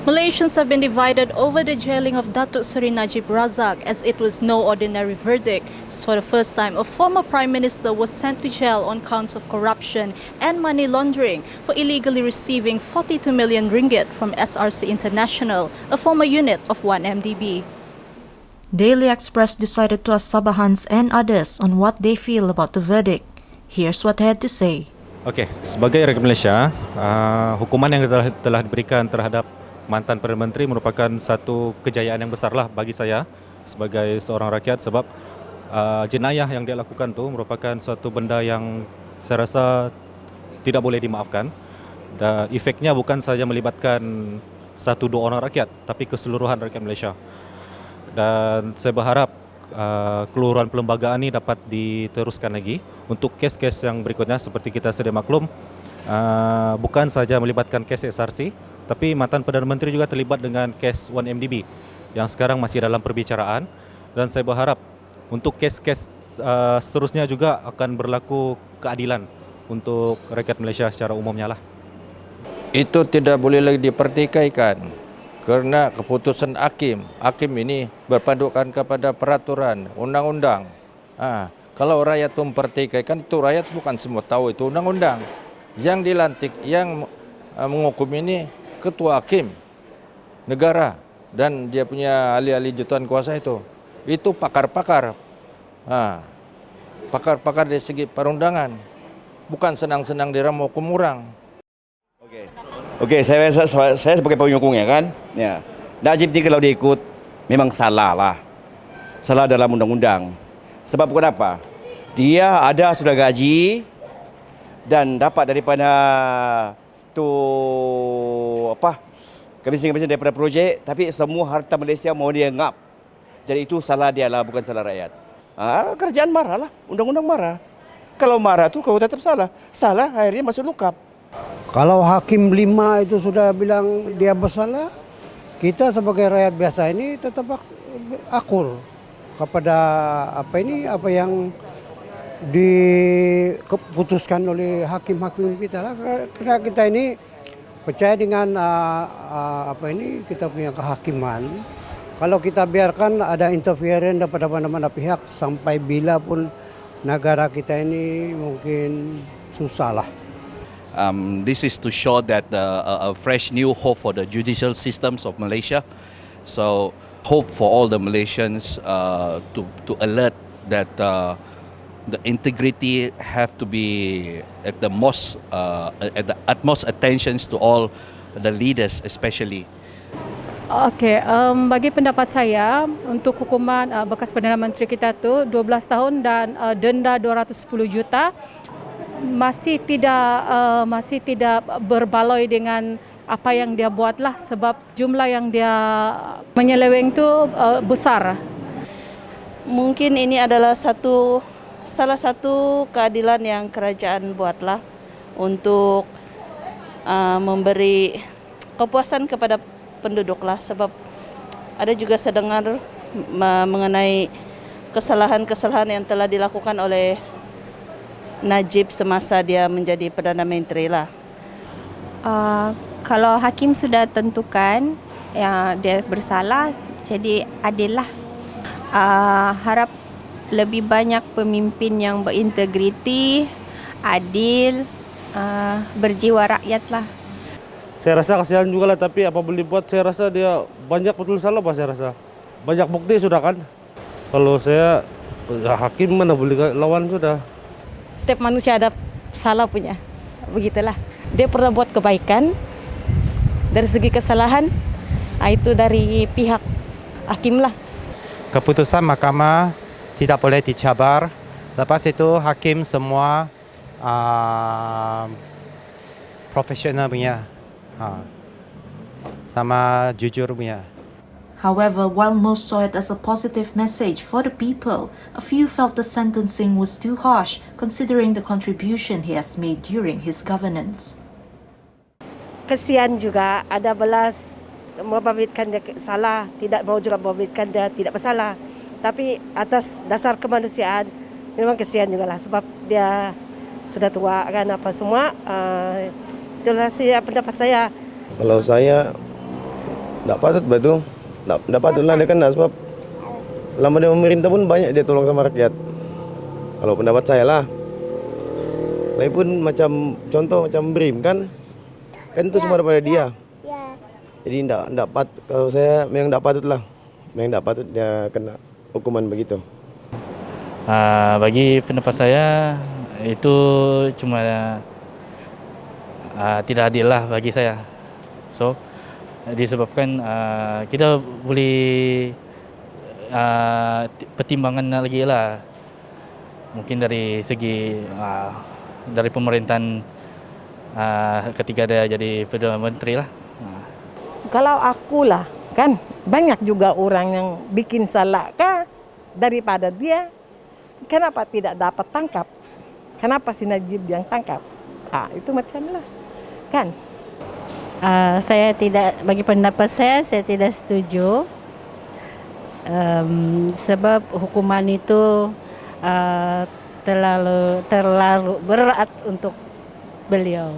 Malaysians have been divided over the jailing of Datuk Seri Najib Razak, as it was no ordinary verdict. For the first time, a former Prime Minister was sent to jail on counts of corruption and money laundering for illegally receiving 42 million ringgit from SRC International, a former unit of 1MDB. Daily Express decided to ask Sabahans and others on what they feel about the verdict. Here's what they had to say. Okey, sebagai rakyat Malaysia, hukuman yang telah diberikan terhadap mantan Perdana Menteri merupakan satu kejayaan yang besarlah bagi saya sebagai seorang rakyat, sebab jenayah yang dia lakukan tu merupakan suatu benda yang saya rasa tidak boleh dimaafkan, dan efeknya bukan sahaja melibatkan satu dua orang rakyat tapi keseluruhan rakyat Malaysia. Dan saya berharap keluaran perlembagaan ini dapat diteruskan lagi untuk kes-kes yang berikutnya. Seperti kita sedia maklum, bukan sahaja melibatkan kes SRC, tapi mantan Perdana Menteri juga terlibat dengan kes 1MDB yang sekarang masih dalam perbicaraan, dan saya berharap untuk kes-kes seterusnya juga akan berlaku keadilan untuk rakyat Malaysia secara umumnya lah. Itu tidak boleh lagi dipertikaikan kerana keputusan hakim. Hakim ini berpandukan kepada peraturan, undang-undang. Kalau rakyat itu mempertikaikan, itu rakyat bukan semua tahu itu undang-undang. Yang dilantik, yang menghukum ini ketua hakim negara dan dia punya ahli-ahli jutaan kuasa itu pakar-pakar, pakar-pakar dari segi perundangan, bukan senang-senang diramu hukum orang. Okey, saya sebagai penyokongnya kan, ya. Najib ni kalau dia ikut memang salah lah, salah dalam undang-undang. Sebab kenapa? Dia ada sudah gaji dan dapat daripada tu komisi-komisi daripada projek, tapi semua harta Malaysia mau dia ngap. Jadi itu salah dia lah, bukan salah rakyat. Kerajaan marah lah, undang-undang marah. Kalau marah tu kau tetap salah, akhirnya masuk lukap. Kalau Hakim 5 itu sudah bilang dia bersalah, kita sebagai rakyat biasa ini tetap akul kepada apa yang diputuskan oleh hakim-hakim kita lah. Karena kita ini percaya dengan kita punya kehakiman. Kalau kita biarkan ada interference daripada mana-mana pihak, sampai bila pun negara kita ini mungkin susah lah. This is to show that a fresh new hope for the judicial systems of Malaysia. So hope for all the Malaysians to alert that the integrity have to be at the utmost attentions to all the leaders especially. Okey, bagi pendapat saya untuk hukuman bekas Perdana Menteri kita tu 12 tahun dan denda 210 juta masih tidak berbaloi dengan apa yang dia buatlah, sebab jumlah yang dia menyeleweng tu besar. Mungkin ini adalah salah satu keadilan yang kerajaan buatlah untuk memberi kepuasan kepada penduduklah, sebab ada juga sedengar mengenai kesalahan-kesalahan yang telah dilakukan oleh Najib semasa dia menjadi Perdana Menteri lah. Kalau hakim sudah tentukan yang dia bersalah, jadi adil lah. Harap lebih banyak pemimpin yang berintegriti, adil, berjiwa rakyat lah. Saya rasa kasihan juga lah, tapi apa boleh buat, saya rasa dia banyak betul salah Pak, saya rasa. Banyak bukti sudah kan. Kalau saya hakim mana boleh lawan sudah. Setiap manusia ada salah punya, begitulah. Dia pernah buat kebaikan, dari segi kesalahan, itu dari pihak hakim lah. Keputusan mahkamah tidak boleh dicabar. Lepas itu hakim semua profesional punya, sama jujur punya. However, while most saw it as a positive message for the people, a few felt the sentencing was too harsh considering the contribution he has made during his governance. Kesian juga, ada belas membabitkan dia salah, tidak mau juga membabitkan dia tidak bersalah. Tapi atas dasar kemanusiaan memang kesian juga lah, sebab dia sudah tua kan apa semua. Itulah pendapat saya. Kalau saya Tak patut betul. Tak patutlah dia kena sebab selama dia memerintah pun banyak dia tolong sama rakyat. Kalau pendapat saya lah. Lagipun macam contoh macam BRIM kan itu semua daripada dia. Jadi enggak patut, kalau saya memang enggak patut lah. Memang enggak patut dia kena hukuman begitu. Bagi pendapat saya itu cuma tidak adil lah bagi saya. So disebabkan kita boleh pertimbangan lagi lah. Mungkin dari segi dari pemerintahan ketika dia jadi Perdana Menteri lah. Kalau akulah, kan banyak juga orang yang bikin salah kan daripada dia. Kenapa tidak dapat tangkap? Kenapa si Najib yang tangkap? Itu macamlah, kan? Saya tidak, bagi pendapat saya tidak setuju. Sebab hukuman itu terlalu berat untuk beliau.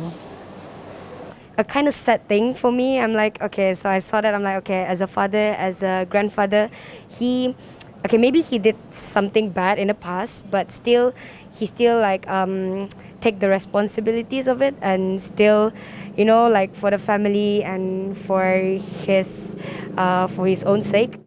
A kind of sad thing for me. I'm like, okay, so I saw that. I'm like, okay, as a father, as a grandfather, maybe he did something bad in the past, but he still like take the responsibilities of it and still, like for the family and for his own sake.